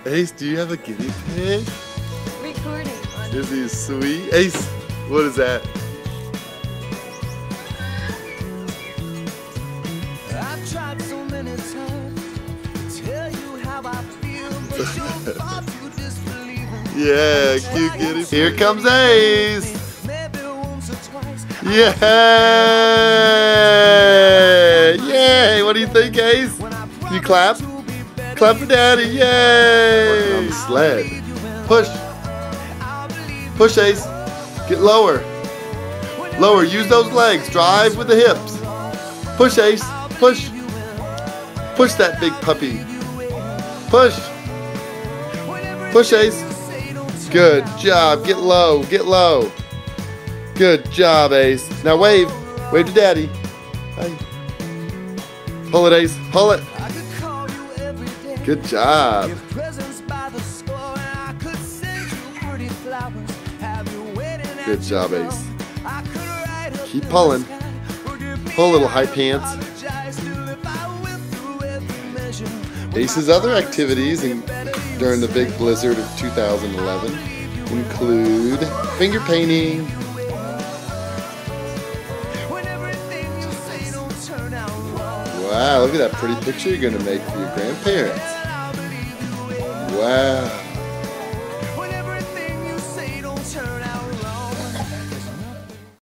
Ace, do you have a guinea pig? Recording. Is he sweet? Ace, what is that? I've tried so many times to tell you how I feel, but you thought you disbelieve. Yeah, cute guinea pig. Here comes Ace. Maybe once or twice. Yeah! Yay! What do you think, Ace? You clap? Clap for Daddy! Yay! On the sled. Push. Push, Ace. Get lower. Lower. Use those legs. Drive with the hips. Push, Ace. Push. Push that big puppy. Push. Push, Ace. Good job. Get low. Get low. Good job, Ace. Now wave. Wave to Daddy. Hi. Pull it, Ace. Pull it. Good job. Good job, Ace. Keep pulling. Pull, little high pants. Ace's other activities during the big blizzard of 2011 include finger painting, wow, look at that pretty picture you're going to make for your grandparents. Wow.